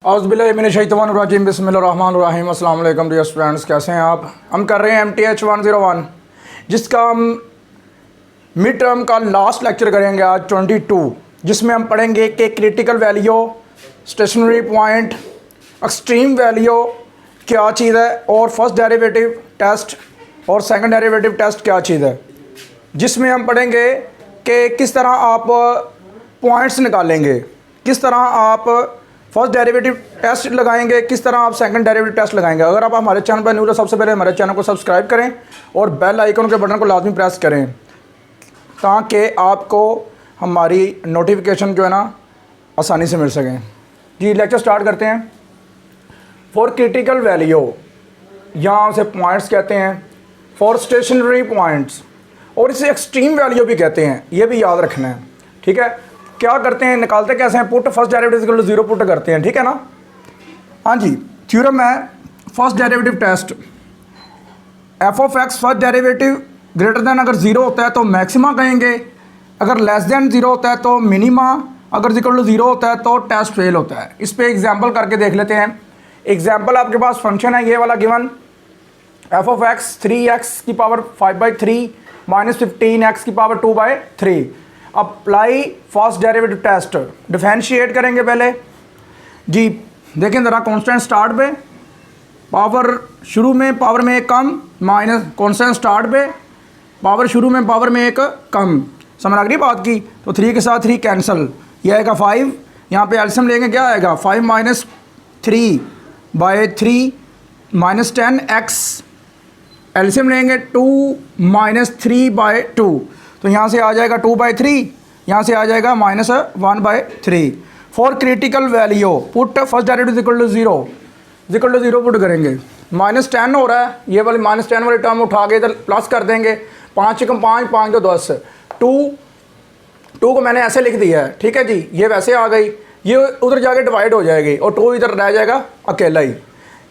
औज़ुबिल्लाहिमिनश्शैतानिर्रजीम बिस्मिल्लाहिर्रहमानिर्रहीम। अस्सलाम वालेकुम डियर स्टूडेंट्स, कैसे हैं आप। हम कर रहे हैं MTH 101 जिसका हम मिड टर्म का लास्ट लेक्चर करेंगे आज 22, जिसमें हम पढ़ेंगे कि critical value, stationary point, extreme value क्या चीज़ है और फर्स्ट डेरिवेटिव टेस्ट और सेकंड डेरिवेटिव टेस्ट क्या चीज़ है, जिसमें हम पढ़ेंगे कि किस तरह आप पॉइंट्स निकालेंगे, किस तरह आप फर्स्ट डेरिवेटिव टेस्ट लगाएंगे, किस तरह आप सेकंड डेरिवेटिव टेस्ट लगाएंगे। अगर आप हमारे चैनल पर न्यू हो, सबसे पहले हमारे चैनल को सब्सक्राइब करें और बेल आइकन के बटन को लाजमी प्रेस करें ताकि आपको हमारी नोटिफिकेशन जो है ना आसानी से मिल सकें। जी लेक्चर स्टार्ट करते हैं। फॉर क्रिटिकल वैल्यू, यहाँ से पॉइंट्स कहते हैं, फॉर स्टेशनरी पॉइंट्स, और इसे एक्सट्रीम वैल्यू भी कहते हैं, ये भी याद रखना है, ठीक है। क्या करते हैं, निकालते कैसे हैं, put first derivative equal to 0 put करते हैं, ठीक है ना। हाँ जी, थ्योरम है first derivative test. F of X first derivative greater than अगर 0 होता है तो मैक्सिमा कहेंगे, अगर लेस देन 0 होता है तो मिनिमा, अगर इक्वल टू 0 होता है तो टेस्ट फेल होता है। इस पर एग्जाम्पल करके देख लेते हैं। एग्जाम्पल आपके पास फंक्शन है ये वाला given, F of x 3x की पावर 5/3 माइनस 15x की power 2/3। Apply first derivative test, differentiate करेंगे पहले जी। देखें ज़रा, कांस्टेंट स्टार्ट पे पावर शुरू में पावर में एक कम, माइनस कांस्टेंट स्टार्ट पे पावर शुरू में पावर में एक कम, समझ आ गई बात की। तो 3 के साथ 3 कैंसिल, यह आएगा 5, यहाँ पे एल्सियम लेंगे क्या आएगा 5 माइनस 3/3 माइनस 10x, एल्सियम लेंगे 2 माइनस 3/2, तो यहाँ से आ जाएगा 2/3, यहाँ से आ जाएगा minus 1/3। For critical value put first derivative equal to 0 put करेंगे। माइनस 10 हो रहा है, ये वाली माइनस 10 वाली टर्म उठा के इधर प्लस कर देंगे, 5 कम 5, 5 को 10, 2 को मैंने ऐसे लिख दिया है, ठीक है जी। ये वैसे आ गई, ये उधर जाके डिवाइड हो जाएगी और 2 इधर रह जाएगा अकेला ही।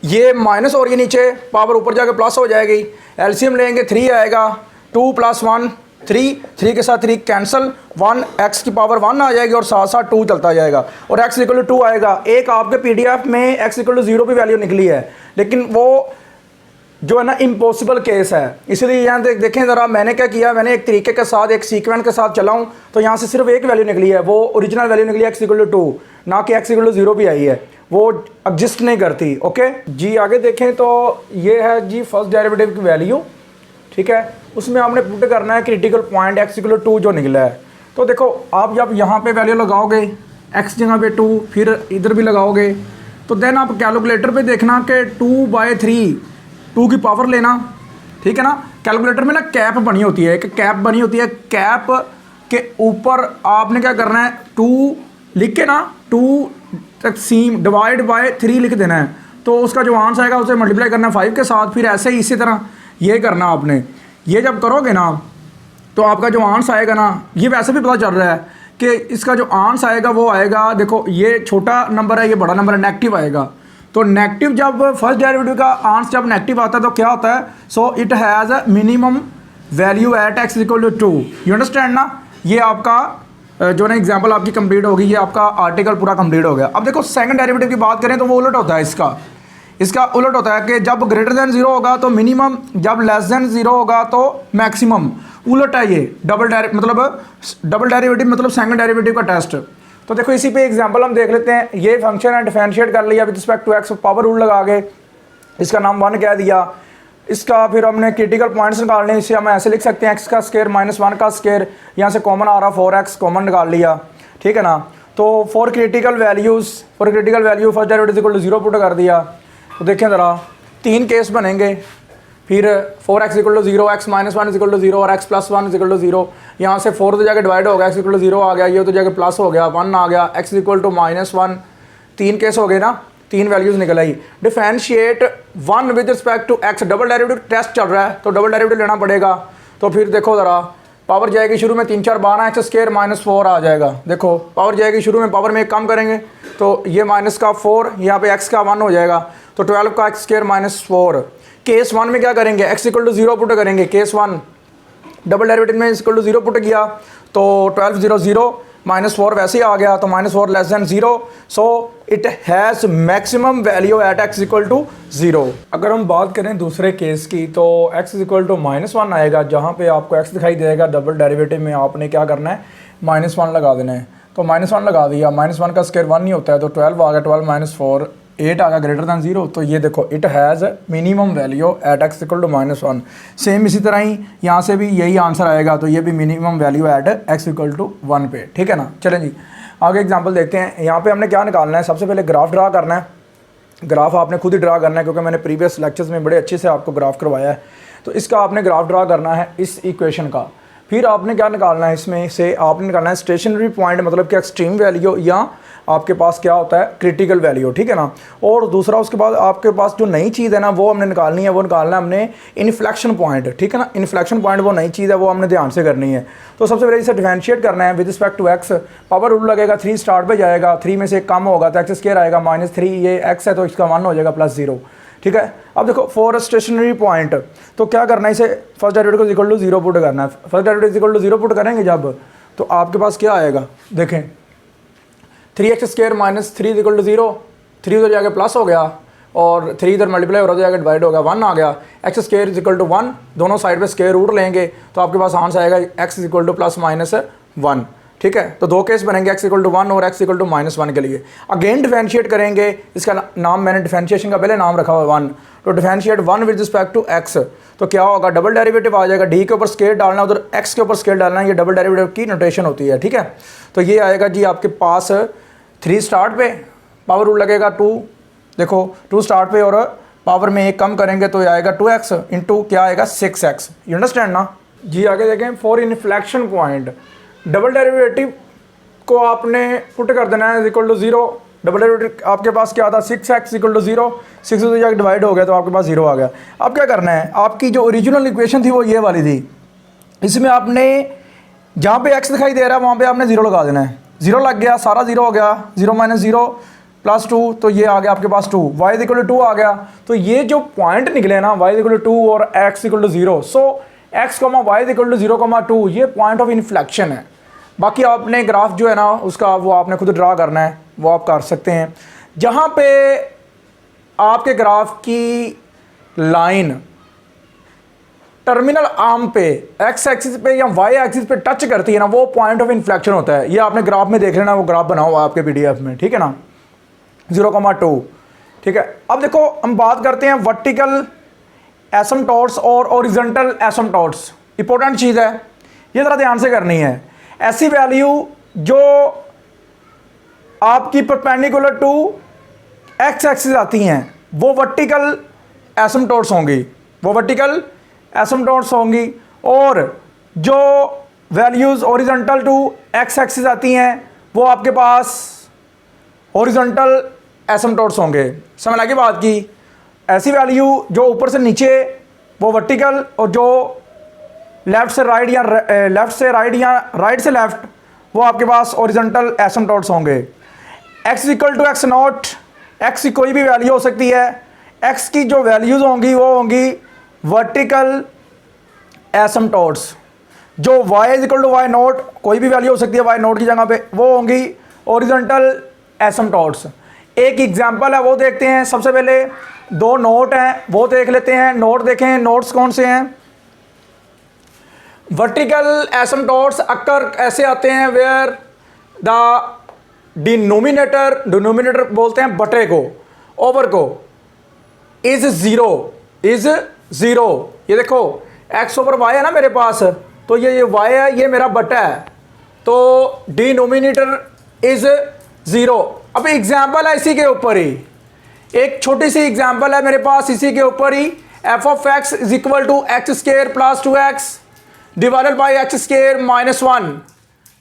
ये माइनस और ये नीचे पावर ऊपर जाके प्लस हो जाएगी। एलसीएम लेंगे 3 आएगा, 2 + 1 3 के साथ 3 कैंसिल, 1 x की पावर 1 आ जाएगी और साथ साथ 2 चलता जाएगा और x इक्वल टू 2 आएगा। एक आपके PDF में x इक्वल टू 0 भी वैल्यू निकली है, लेकिन वो जो है ना इम्पॉसिबल केस है, इसलिए यहाँ देखें ज़रा मैंने क्या किया, मैंने एक तरीके के साथ एक सीक्वेंस के साथ चलाऊँ तो यहाँ से सिर्फ एक वैल्यू निकली है, वो ओरिजिनल वैल्यू निकली x इक्वल टू 2, ना कि x इक्वल टू 0 भी आई है, वो एग्जिस्ट नहीं करती। ओके जी, आगे देखें तो ये है जी फर्स्ट डेरिवेटिव की वैल्यू, ठीक है। उसमें आपने पुट करना है critical point x equal to 2 जो निकला है। तो देखो आप जब यहाँ पे वैल्यू लगाओगे x जगह पे 2, फिर इधर भी लगाओगे, तो देन आप कैलकुलेटर पे देखना कि 2/3 2 की पावर लेना, ठीक है ना। कैलकुलेटर में ना कैप बनी होती है, एक कैप बनी होती है, कैप के ऊपर आपने क्या करना है 2 लिख के ना 2 तकसीम डिवाइड बाय 3 लिख देना है, तो उसका जो आंसर आएगा उसे मल्टीप्लाई करना है 5 के साथ। फिर ऐसे ही इसी तरह ये करना आपने, ये जब करोगे ना तो आपका जो आंसर आएगा ना, ये वैसे भी पता चल रहा है कि इसका जो आंसर आएगा वो आएगा, देखो ये छोटा नंबर है, ये बड़ा नंबर है, नेगेटिव आएगा। तो नेगेटिव जब फर्स्ट डेरिवेटिव का आंसर जब नेगेटिव आता है तो क्या होता है, so it has a minimum value at x equal to 2। You understand ना। ये आपका जो ना एग्जाम्पल आपकी कंप्लीट होगी, ये आपका आर्टिकल पूरा कंप्लीट हो गया। अब देखो सेकंड डेरिवेटिव की बात करें तो वो उलट होता है, इसका उलट होता है कि जब ग्रेटर देन 0 होगा तो मिनिमम, जब लेस देन 0 होगा तो मैक्सिमम। उलट है ये डबल डेरिवेटिव मतलब सेकंड डेरिवेटिव का टेस्ट। तो देखो इसी पे एग्जांपल हम देख लेते हैं। ये फंक्शन है, डिफरेंशिएट कर लिया with respect to x, power rule लगा के इसका नाम 1 कह दिया। इसका फिर हमने क्रिटिकल पॉइंट्स निकालने, इसे हम ऐसे लिख सकते हैं x का स्क्वायर माइनस 1 का स्क्वायर, यहाँ से कॉमन आ रहा 4x कॉमन निकाल लिया, ठीक है ना। तो for critical value first derivative equal to 0 put कर दिया। तो देखें ज़रा 3 केस बनेंगे, फिर 4x equal to 0, x minus 1 equal to 0 और x प्लस 1 इक्वल टू 0। यहाँ से 4 तो जाके डिवाइड हो गया, x इक्वल टू 0 आ गया, ये तो जाके प्लस हो गया 1 आ गया, x इक्वल टू -1। 3 केस हो गए ना, 3 वैल्यूज़ निकल आई। Differentiate 1 with respect to x, double derivative test चल रहा है तो डबल डेरिवेटिव लेना पड़ेगा। तो फिर देखो ज़रा, पावर जाएगी शुरू में 3 4 12 x स्क्वायर माइनस 4 आ जाएगा। देखो पावर जाएगी शुरू में, पावर में एक कम करेंगे तो ये माइनस का 4, यहाँ पे x का 1 हो जाएगा, तो 12 का x स्क्वायर माइनस 4। केस 1 में क्या करेंगे, x इक्वल टू 0 पुट करेंगे। केस 1 डबल डेरिवेटिव में इक्वल टू 0 पुट किया तो 12 0 0, -4 वैसे ही आ गया, तो -4 less than 0, so it has maximum value at x equal to 0। अगर हम बात करें दूसरे केस की तो x इक्वल टू -1 आएगा, जहाँ पे आपको x दिखाई देगा, डबल डेरिवेटिव में आपने क्या करना है, -1 लगा देना है। तो -1 लगा दिया, -1 का स्क्वायर 1 नहीं होता है, तो 12 आ गया, 12 - 4 8 आ गया ग्रेटर दैन 0। तो ये देखो it has minimum value at x equal to -1। Same इसी तरह ही यहाँ से भी यही आंसर आएगा, तो ये भी minimum value at x equal to 1 पे, ठीक है ना। चलें जी आगे एग्जांपल देखते हैं। यहाँ पे हमने क्या निकालना है, सबसे पहले ग्राफ ड्रा करना है। ग्राफ आपने खुद ही ड्रा करना है, क्योंकि मैंने प्रीवियस लेक्चर्स में बड़े अच्छे से आपको ग्राफ करवाया है। तो इसका आपने ग्राफ ड्रा करना है इस इक्वेशन का। फिर आपने क्या निकालना है, इसमें से आपने निकालना है स्टेशनरी पॉइंट, मतलब कि एक्सट्रीम वैल्यू या आपके पास क्या होता है क्रिटिकल वैल्यू, ठीक है ना। और दूसरा उसके बाद आपके पास जो नई चीज़ है ना वो हमने निकालनी है, वो निकालना है हमने इन्फ्लेक्शन पॉइंट, ठीक है ना। इन्फ्लेक्शन पॉइंट वो नई चीज़ है, वो हमने ध्यान से करनी है। तो सबसे पहले इसे डिफरेंशिएट करना है with respect to X. Power rule लगेगा, 3 स्टार्ट पे जाएगा, 3 में से कम होगा तो एक्स स्क्वायर आएगा, -3 ये एक्स है तो इसका 1 हो जाएगा +0, ठीक है। अब देखो फॉर स्टेशनरी पॉइंट तो क्या करना है, इसे फर्स्ट डेरिवेटिव को इक्वल टू 0 पुट करना है। First derivative equal to 0 put करेंगे जब, तो आपके पास क्या आएगा, देखें 3x स्क्वायर -3 इक्वल टू 0, 3 उधर जाके प्लस हो गया और 3 इधर मल्टीप्लाई हो जाएगा, डिवाइड हो गया, 1 आ गया। x स्क्वायर इक्वल टू 1, दोनों साइड पे स्क्वायर रूट लेंगे तो आपके पास आंसर आएगा x इक्वल टू +-1, ठीक है। तो दो केस बनेंगे, x इक्वल टू 1 और x इक्वल टू -1 के लिए। अगेन डिफरेंशिएट करेंगे, इसका नाम मैंने डिफरेंशिएशन का पहले नाम रखा हुआ है 1। तो differentiate 1 with respect to x, तो क्या होगा, डबल डेरिवेटिव आ जाएगा, d के ऊपर स्क्वायर डालना, उधर x के ऊपर स्क्वायर डालना, ये डबल डेरिवेटिव की नोटेशन होती है, ठीक है। तो ये आएगा जी आपके पास 3 स्टार्ट पे, पावर रूल लगेगा 2, देखो 2 स्टार्ट पे और पावर में 1 कम करेंगे तो ये आएगा 2x इंटू क्या आएगा 6x, यू अंडरस्टैंड ना जी। आगे देखें for inflection point, double derivative को आपने पुट कर देना है इक्वल टू 0। डबल डेरिवेटिव आपके पास क्या था, 6x इक्वल टू 0, 6 से जाकर डिवाइड हो गया तो आपके पास 0 आ गया। अब क्या करना है, आपकी जो ओरिजिनल इक्वेशन थी वो ये वाली थी, इसमें आपने जहाँ पे x दिखाई दे रहा है वहाँ पे आपने 0 लगा देना है। 0 लग गया, सारा 0 हो गया, 0 - 0 +2, तो ये आ गया आपके पास 2, y इक्वल टू 2 आ गया। तो ये जो पॉइंट निकले ना y इक्वल टू 2 और x equal to 0, so x, y equal to 0, 2 ये पॉइंट ऑफ इन्फ्लेक्शन है। बाकी आपने ग्राफ जो है ना उसका वो आपने खुद ड्रा करना है, वो आप कर सकते हैं। जहाँ पे आपके ग्राफ की लाइन टर्मिनल आर्म पे x एक्सिस पे या y एक्सिस पे टच करती है ना, वो पॉइंट ऑफ इन्फ्लेक्शन होता है। ये आपने ग्राफ में देख लेना, वो ग्राफ बना हुआ आपके PDF में, ठीक है ना, 0,2, ठीक है। अब देखो हम बात करते हैं वर्टिकल एसिम्पटोट्स और हॉरिजॉन्टल एसिम्पटोट्स। इंपॉर्टेंट चीज़ है, ये ज़रा ध्यान से करनी है। ऐसी वैल्यू जो आपकी परपेंडिकुलर टू x एक्सिस आती हैं वो वर्टिकल एसिम्पटोट्स होंगी, वो वर्टिकल एसिम्पटोट्स होंगी। और जो values horizontal to x axis आती हैं वो आपके पास हॉरिजॉन्टल एसिम्पटोट्स होंगे। समझ लगी बात की। ऐसी वैल्यू जो ऊपर से नीचे वो वर्टिकल, और जो लेफ़्ट से राइट या लेफ़्ट से राइट या राइट से लेफ़्ट वो आपके पास हॉरिजॉन्टल एसिम्पटोट्स होंगे। x equal to x0, x की कोई भी वैल्यू हो सकती है, x की जो वैल्यूज़ होंगी वो होंगी वर्टिकल एसिम्पटोट्स। जो y इक्वल टू y0, कोई भी वैल्यू हो सकती है y0 की जगह पे, वो होंगी हॉरिजॉन्टल एसिम्पटोट्स। एक एग्जांपल है वो देखते हैं। सबसे पहले 2 नोट हैं वो देख लेते हैं। नोट देखें, नोट्स कौन से हैं। वर्टिकल एसिम्पटोट्स अक्कर ऐसे आते हैं वेयर द डिनोमिनेटर बोलते हैं बटे को, ओवर को, इज ज़ीरो। ये देखो x ओवर y है ना मेरे पास, तो ये y है, ये मेरा बटा है, तो डिनोमिनेटर इज 0। अब एग्जाम्पल है इसी के ऊपर ही, एक छोटी सी एग्जाम्पल है मेरे पास इसी के ऊपर ही। f of x is equal to x square plus 2x divided by x square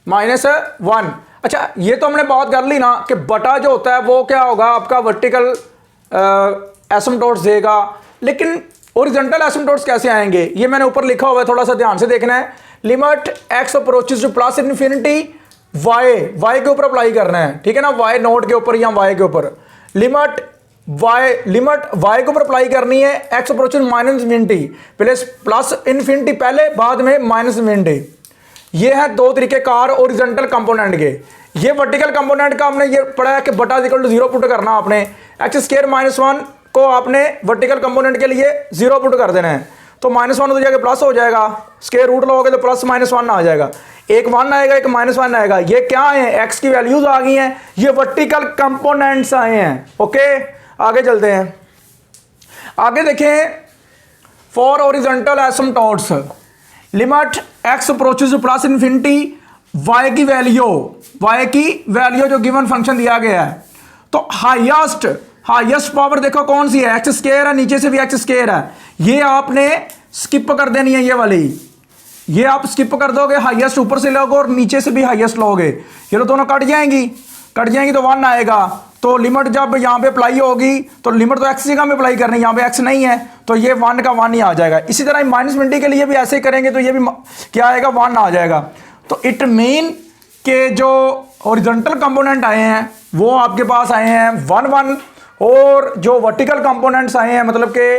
-1। अच्छा ये तो हमने बात कर ली ना कि बटा जो होता है वो क्या होगा आपका वर्टिकल एसिम्पटोट्स देगा, लेकिन हॉरिजॉन्टल एसिम्पटोट्स कैसे आएंगे ये मैंने ऊपर लिखा हुआ है, थोड़ा सा ध्यान से देखना है। Limit x approaches two plus infinity y के ऊपर अप्लाई करना है, ठीक है ना, y नोट के ऊपर या y के ऊपर। लिमिट y के ऊपर अप्लाई करनी है, x अप्रोचेस माइनस इन्फिनिटी, पहले प्लस इन्फिनिटी पहले, बाद में माइनस इन्फिनिटी। ये है दो तरीके कार ओरिजेंटल कंपोनेंट के। ये वर्टिकल कंपोनेंट का हमने ये पढ़ा है कि बटा इक्वल टू 0 पुट करना आपने, एक्स स्क्वायर माइनस 1 को आपने वर्टिकल कंपोनेंट के लिए 0 पुट कर देना है, तो माइनस 1 हो जाएगा प्लस हो जाएगा, स्क्वायर रूट लोगे तो प्लस माइनस 1 आ जाएगा, एक 1 आएगा एक माइनस 1 आएगा। ये क्या है, एक्स की वैल्यूज आ गई हैं, ये वर्टिकल कंपोनेंट्स आए हैं। ओके आगे चलते हैं, आगे देखें for horizontal asymptotes limit x approaches plus infinity, y की वैल्यू जो गिवन फंक्शन दिया गया है, तो हाईएस्ट पावर देखो कौन सी है, एक्स स्क्वायर है, नीचे से भी एक्स स्क्वायर है, ये आपने स्किप कर देनी है, ये वाली ये आप स्किप कर दोगे, हाईएस्ट ऊपर से लोगे और नीचे से भी हाईएस्ट लोगे, ये दोनों कट जाएंगी तो 1 आएगा। तो लिमिट जब यहाँ पे अप्लाई होगी तो लिमिट तो एक्स जगह में अप्लाई करनी है, यहाँ पे एक्स नहीं है तो ये 1 का 1 ही आ जाएगा। इसी तरह माइनस इन्फिनिटी के लिए भी ऐसे करेंगे तो ये भी क्या आएगा, 1 आ जाएगा। तो इट मीन के जो हॉरिजॉन्टल कंपोनेंट आए हैं वो आपके पास आए हैं 1 1, और जो वर्टिकल कंपोनेंट्स आए हैं मतलब के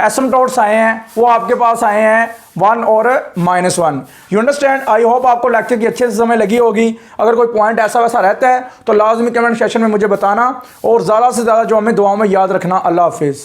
एसिम्पटोट्स आए हैं वो आपके पास आए हैं 1 और -1। You understand. आई होप आपको लेक्चर की अच्छे से समझ लगी होगी। अगर कोई पॉइंट ऐसा वैसा रहता है तो लाजमी कमेंट सेक्शन में मुझे बताना, और ज़्यादा से ज़्यादा जो हमें दुआओं में याद रखना। अल्लाह हाफिज़।